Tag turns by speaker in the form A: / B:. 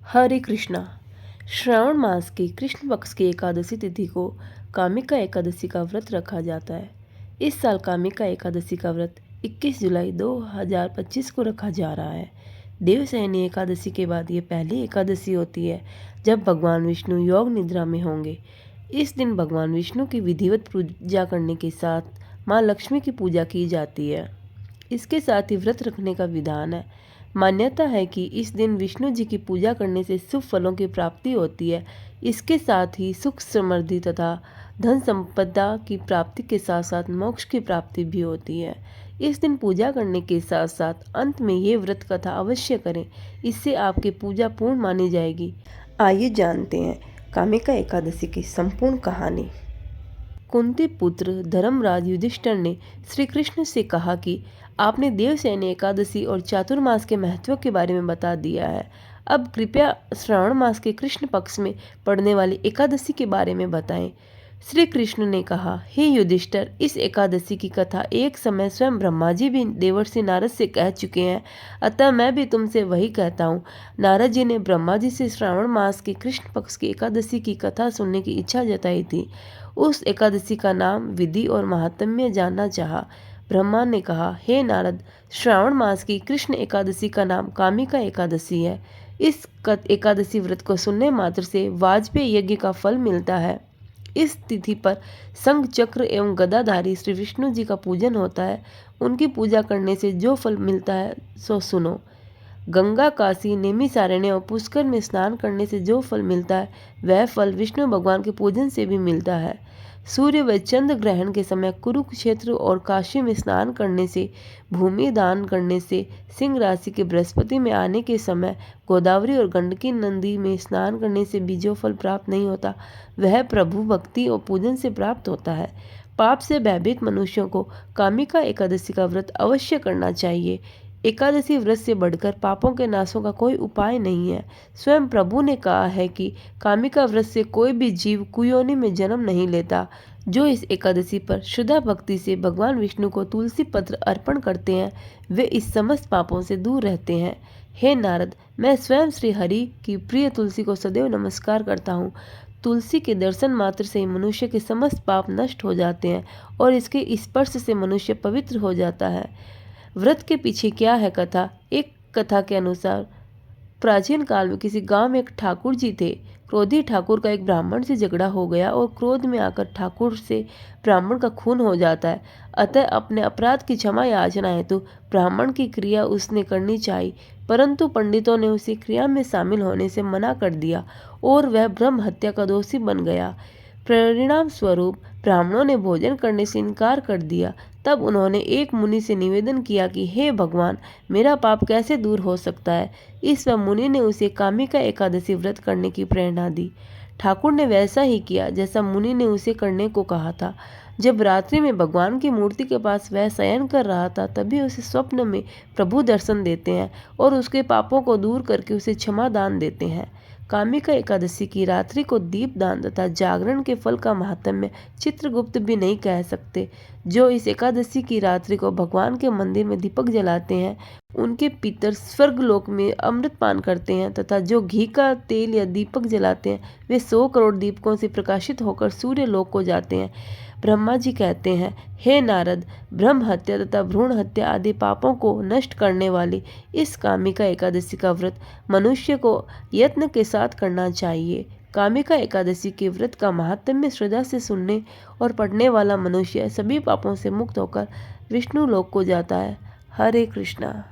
A: हरे कृष्णा। श्रावण मास की कृष्ण पक्ष की एकादशी तिथि को कामिका एकादशी का व्रत रखा जाता है। इस साल कामिका एकादशी का व्रत 21 जुलाई 2025 को रखा जा रहा है। देवशयनी एकादशी के बाद ये पहली एकादशी होती है जब भगवान विष्णु योग निद्रा में होंगे। इस दिन भगवान विष्णु की विधिवत पूजा करने के साथ माँ लक्ष्मी की पूजा की जाती है। इसके साथ ही व्रत रखने का विधान है। मान्यता है कि इस दिन विष्णु जी की पूजा करने से शुभ फलों की प्राप्ति होती है। इसके साथ ही सुख समृद्धि तथा धन संपदा की प्राप्ति के साथ साथ मोक्ष की प्राप्ति भी होती है। इस दिन पूजा करने के साथ साथ अंत में ये व्रत कथा अवश्य करें, इससे आपकी पूजा पूर्ण मानी जाएगी। आइए जानते हैं कामिका एकादशी की संपूर्ण कहानी। कुंती पुत्र धर्मराज युधिष्ठिर ने श्री कृष्ण से कहा कि आपने देवशयनी एकादशी और चातुर्मास के महत्व के बारे में बता दिया है। अब कृपया श्रावण मास के कृष्ण पक्ष में पड़ने वाली एकादशी के बारे में बताएं। श्री कृष्ण ने कहा, हे युधिष्ठिर, इस एकादशी की कथा एक समय स्वयं ब्रह्मा जी भी देवर्षि नारद से कह चुके हैं, अतः मैं भी तुमसे वही कहता हूँ। नारद जी ने ब्रह्मा जी से श्रावण मास के कृष्ण पक्ष की एकादशी की कथा सुनने की इच्छा जताई थी। उस एकादशी का नाम, विधि और महात्म्य जानना चाहा। ब्रह्मा ने कहा, हे नारद, श्रावण मास की कृष्ण एकादशी का नाम कामिका एकादशी है। इस एकादशी व्रत को सुनने मात्र से वाजपेय यज्ञ का फल मिलता है। इस तिथि पर शंख चक्र एवं गदाधारी श्री विष्णु जी का पूजन होता है। उनकी पूजा करने से जो फल मिलता है सो सुनो। गंगा, काशी, नैमिषारण्य और पुष्कर में स्नान करने से जो फल मिलता है वह फल विष्णु भगवान के पूजन से भी मिलता है। सूर्य व चंद्र ग्रहण के समय कुरुक्षेत्र और काशी में स्नान करने से, भूमि दान करने से, सिंह राशि के बृहस्पति में आने के समय गोदावरी और गंडकी नदी में स्नान करने से भी जो फल प्राप्त नहीं होता वह प्रभु भक्ति और पूजन से प्राप्त होता है। पाप से भयभीत मनुष्यों को कामिका एकादशी का व्रत अवश्य करना चाहिए। एकादशी व्रत से बढ़कर पापों के नाशों का कोई उपाय नहीं है। स्वयं प्रभु ने कहा है कि कामिका व्रत से कोई भी जीव कुयोनि में जन्म नहीं लेता। जो इस एकादशी पर श्रद्धा भक्ति से भगवान विष्णु को तुलसी पत्र अर्पण करते हैं वे इस समस्त पापों से दूर रहते हैं। हे नारद, मैं स्वयं श्री हरि की प्रिय तुलसी को सदैव नमस्कार करता हूँ। तुलसी के दर्शन मात्र से ही मनुष्य के समस्त पाप नष्ट हो जाते हैं और इसके स्पर्श से मनुष्य पवित्र हो जाता है। व्रत के पीछे क्या है कथा? एक कथा के अनुसार प्राचीन काल में किसी गांव में एक ठाकुर जी थे। क्रोधी ठाकुर का एक ब्राह्मण से झगड़ा हो गया और क्रोध में आकर ठाकुर से ब्राह्मण का खून हो जाता है। अतः अपने अपराध की क्षमा याचना हेतु ब्राह्मण की क्रिया उसने करनी चाहिए, परंतु पंडितों ने उसे क्रिया में शामिल होने से मना कर दिया और वह ब्रह्म हत्या का दोषी बन गया। परिणाम स्वरूप ब्राह्मणों ने भोजन करने से इनकार कर दिया। तब उन्होंने एक मुनि से निवेदन किया कि हे भगवान, मेरा पाप कैसे दूर हो सकता है। इस पर मुनि ने उसे कामिका एकादशी व्रत करने की प्रेरणा दी। ठाकुर ने वैसा ही किया जैसा मुनि ने उसे करने को कहा था। जब रात्रि में भगवान की मूर्ति के पास वह शयन कर रहा था तभी उसे स्वप्न में प्रभु दर्शन देते हैं और उसके पापों को दूर करके उसे क्षमा दान देते हैं। कामिका एकादशी की रात्रि को दीप दान तथा जागरण के फल का महात्म्य चित्रगुप्त भी नहीं कह सकते। जो इस एकादशी की रात्रि को भगवान के मंदिर में दीपक जलाते हैं उनके पितर स्वर्गलोक में अमृत पान करते हैं तथा जो घी का तेल या दीपक जलाते हैं वे 100 करोड़ दीपकों से प्रकाशित होकर सूर्य लोक को जाते हैं। ब्रह्मा जी कहते हैं, हे नारद, ब्रह्म हत्या तथा भ्रूण हत्या आदि पापों को नष्ट करने वाली इस कामिका एकादशी का व्रत मनुष्य को यत्न के साथ करना चाहिए। कामिका एकादशी के व्रत का महात्म्य श्रद्धा से सुनने और पढ़ने वाला मनुष्य सभी पापों से मुक्त होकर विष्णु लोक को जाता है। हरे कृष्णा।